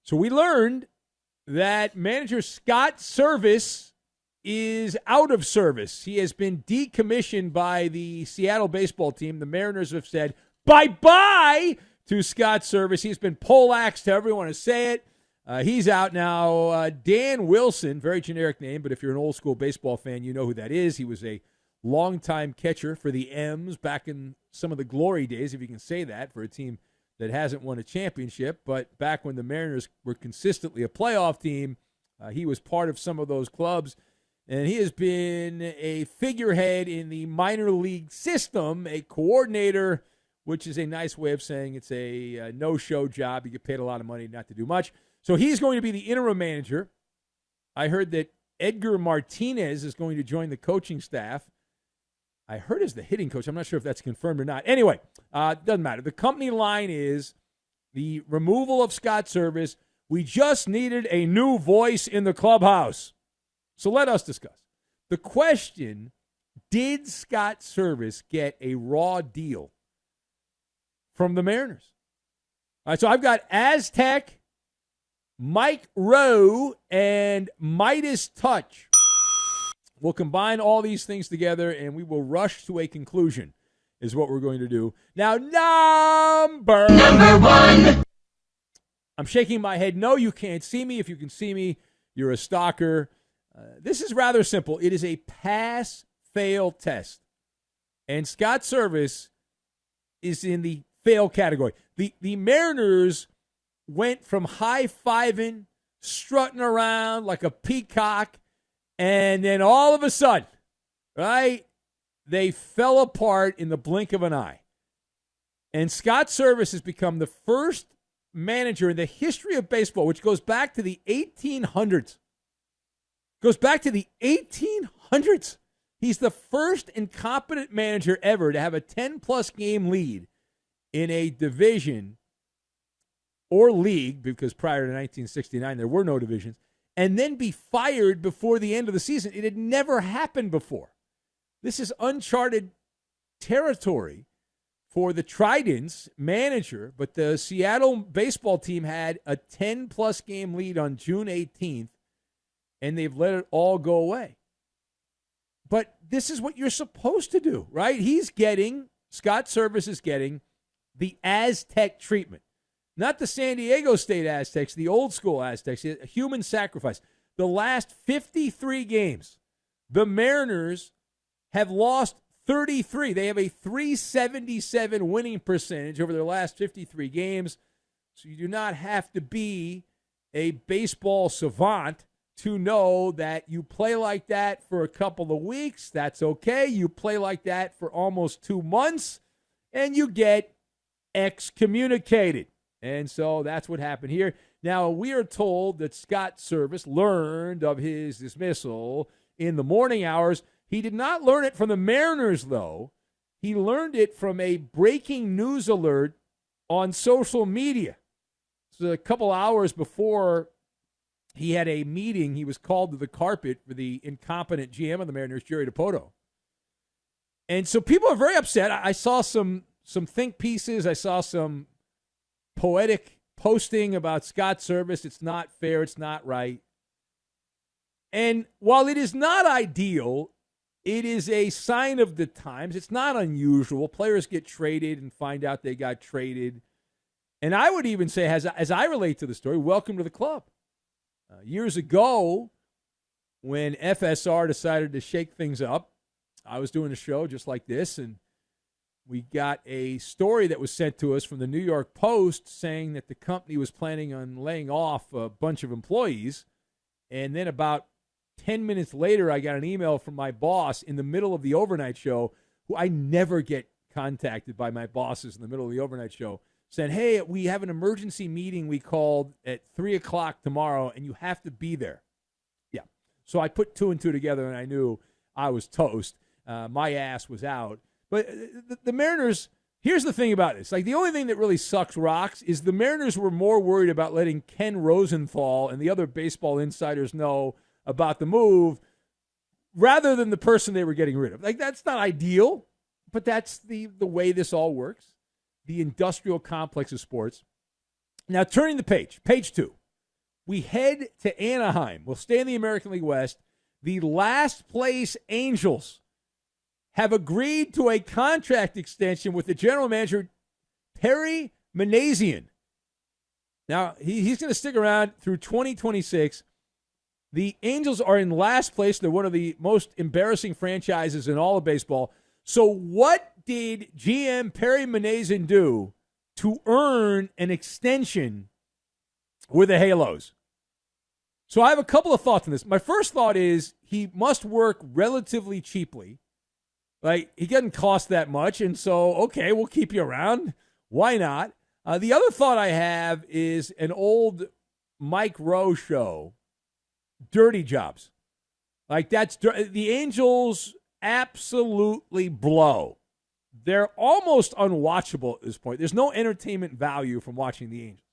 So we learned that manager Scott Servais is out of service. He has been decommissioned by the Seattle baseball team. The Mariners have said bye-bye to Scott Servais. He's been poleaxed, however you want to say it. He's out now. Dan Wilson, very generic name, but if you're an old school baseball fan, you know who that is. He was a longtime catcher for the M's back in some of the glory days, if you can say that, for a team that hasn't won a championship. But back when the Mariners were consistently a playoff team, he was part of some of those clubs. And he has been a figurehead in the minor league system, a coordinator, which is a nice way of saying it's a no-show job. You get paid a lot of money not to do much. So he's going to be the interim manager. I heard that Edgar Martinez is going to join the coaching staff. I heard as the hitting coach. I'm not sure if that's confirmed or not. Anyway, doesn't matter. The company line is the removal of Scott Servais. We just needed a new voice in the clubhouse. So let us discuss. The question, did Scott Servais get a raw deal from the Mariners? All right, so I've got Aztec, Mike Rowe, and Midas Touch. We'll combine all these things together, and we will rush to a conclusion, is what we're going to do. Now, number one. I'm shaking my head. No, you can't see me. If you can see me, you're a stalker. This is rather simple. It is a pass-fail test. And Scott Servais is in the fail category. The Mariners went from high-fiving, strutting around like a peacock, and then all of a sudden, right, they fell apart in the blink of an eye. And Scott Servais has become the first manager in the history of baseball, which goes back to the 1800s. Goes back to the 1800s. He's the first incompetent manager ever to have a 10-plus game lead in a division or league, because prior to 1969 there were no divisions, and then be fired before the end of the season. It had never happened before. This is uncharted territory for the Tridents manager, but the Seattle baseball team had a 10-plus game lead on June 18th, and they've let it all go away. But this is what you're supposed to do, right? Scott Servais is getting the Aztec treatment. Not the San Diego State Aztecs, the old school Aztecs, a human sacrifice. The last 53 games, the Mariners have lost 33. They have a .377 winning percentage over their last 53 games. So you do not have to be a baseball savant to know that you play like that for a couple of weeks. That's okay. You play like that for almost 2 months, and you get excommunicated. And so that's what happened here. Now, we are told that Scott Servais learned of his dismissal in the morning hours. He did not learn it from the Mariners, though. He learned it from a breaking news alert on social media. So a couple hours before he had a meeting, he was called to the carpet for the incompetent GM of the Mariners, Jerry DiPoto. And so people are very upset. I saw some think pieces. I saw some poetic posting about Scott Servais. It's not fair. It's not right. And while it is not ideal, it is a sign of the times. It's not unusual. Players get traded and find out they got traded. And I would even say, as I relate to the story, welcome to the club. Years ago, when FSR decided to shake things up, I was doing a show just like this, and we got a story that was sent to us from the New York Post saying that the company was planning on laying off a bunch of employees. And then about 10 minutes later, I got an email from my boss in the middle of the overnight show, who I never get contacted by my bosses in the middle of the overnight show, said, hey, we have an emergency meeting we called at 3 o'clock tomorrow, and you have to be there. Yeah. So I put 2 and 2 together, and I knew I was toast. My ass was out. But the Mariners, here's the thing about this. Like, the only thing that really sucks rocks is the Mariners were more worried about letting Ken Rosenthal and the other baseball insiders know about the move rather than the person they were getting rid of. Like, that's not ideal, but that's the way this all works. The industrial complex of sports. Now, turning the page 2. we head to Anaheim. We'll stay in the American League West. The last place Angels have agreed to a contract extension with the general manager, Perry Minasian. Now, he's going to stick around through 2026. The Angels are in last place. They're one of the most embarrassing franchises in all of baseball. So what did GM Perry Minasian do to earn an extension with the Halos? So I have a couple of thoughts on this. My first thought is he must work relatively cheaply. Like, he doesn't cost that much, and so, okay, we'll keep you around. Why not? The other thought I have is an old Mike Rowe show, Dirty Jobs. Like, that's the Angels absolutely blow. They're almost unwatchable at this point. There's no entertainment value from watching the Angels.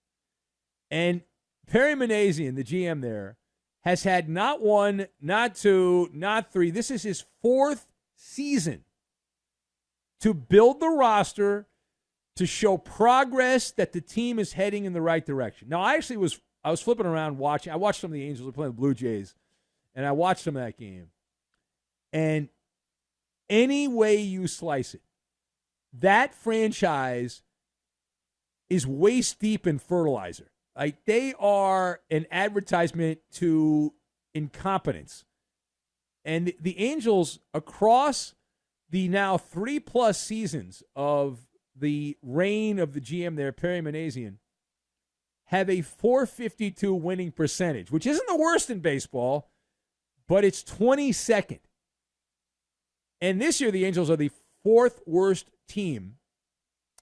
And Perry Minasian, the GM there, has had not one, not two, not three. This is his fourth season to build the roster, to show progress that the team is heading in the right direction. Now, I was flipping around watching. I watched some of the Angels were playing the Blue Jays, and I watched some of that game. And any way you slice it, that franchise is waist deep in fertilizer. Like, they are an advertisement to incompetence. And the Angels, across the now 3+ seasons of the reign of the GM there, Perry Minasian, have a .452 winning percentage, which isn't the worst in baseball, but it's 22nd. And this year, the Angels are the fourth worst team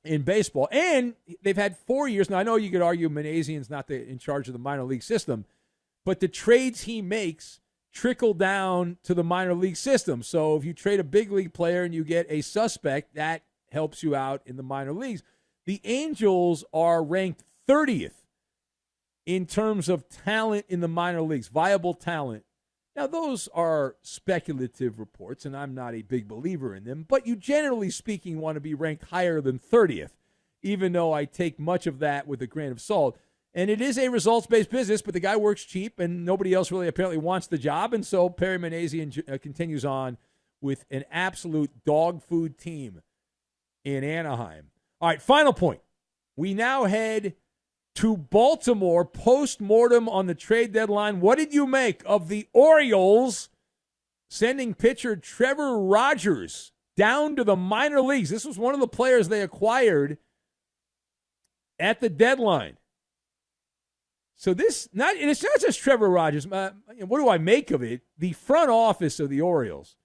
in baseball. And they've had 4 years. Now, I know you could argue Minasian's not in charge of the minor league system, but the trades he makes trickle down to the minor league system. So if you trade a big league player and you get a suspect, that helps you out in the minor leagues. The Angels are ranked 30th in terms of talent in the minor leagues, viable talent. Now, those are speculative reports, and I'm not a big believer in them, but you generally speaking want to be ranked higher than 30th, even though I take much of that with a grain of salt. And it is a results-based business, but the guy works cheap, and nobody else really apparently wants the job, and so Perry Minasian continues on with an absolute dog food team in Anaheim. All right, final point. We now head to Baltimore post-mortem on the trade deadline. What did you make of the Orioles sending pitcher Trevor Rodgers down to the minor leagues? This was one of the players they acquired at the deadline. So it's not just Trevor Rodgers. What do I make of it? The front office of the Orioles,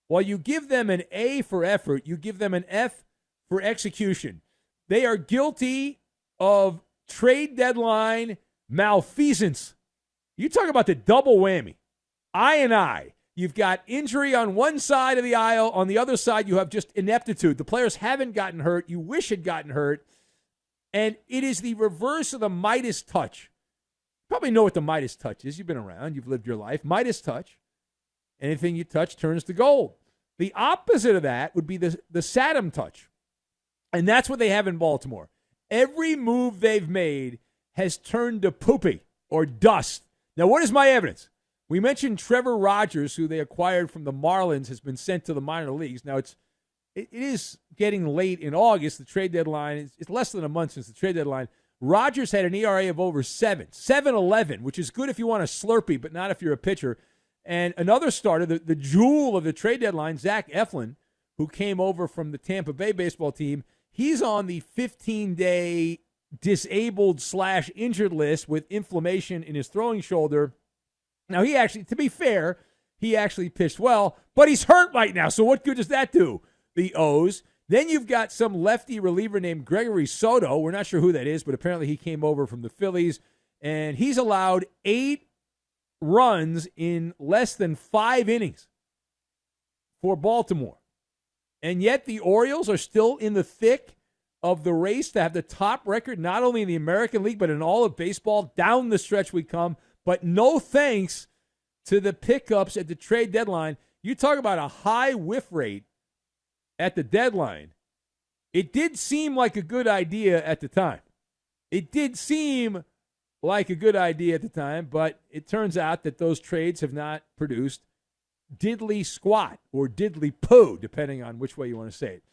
while you give them an A for effort, you give them an F for execution. They are guilty of trade deadline malfeasance. You talk about the double whammy. I. You've got injury on one side of the aisle. On the other side, you have just ineptitude. The players haven't gotten hurt. You wish had gotten hurt. And it is the reverse of the Midas touch. You probably know what the Midas touch is. You've been around. You've lived your life. Midas touch. Anything you touch turns to gold. The opposite of that would be the Saddam touch. And that's what they have in Baltimore. Every move they've made has turned to poopy or dust. Now, what is my evidence? We mentioned Trevor Rodgers, who they acquired from the Marlins, has been sent to the minor leagues. Now, it is getting late in August. The trade deadline, it's less than a month since the trade deadline. Rodgers had an ERA of over 7.11, which is good if you want a Slurpee, but not if you're a pitcher. And another starter, the jewel of the trade deadline, Zach Eflin, who came over from the Tampa Bay baseball team, he's on the 15-day disabled/injured list with inflammation in his throwing shoulder. Now, he actually, to be fair, he actually pitched well, but he's hurt right now. So what good does that do, the O's? Then you've got some lefty reliever named Gregory Soto. We're not sure who that is, but apparently he came over from the Phillies, and he's allowed 8 runs in less than 5 innings for Baltimore. And yet the Orioles are still in the thick of the race to have the top record, not only in the American League, but in all of baseball. Down the stretch we come. But no thanks to the pickups at the trade deadline. You talk about a high whiff rate at the deadline. It did seem like a good idea at the time. It did seem like a good idea at the time, but it turns out that those trades have not produced diddly squat or diddly poo, depending on which way you want to say it.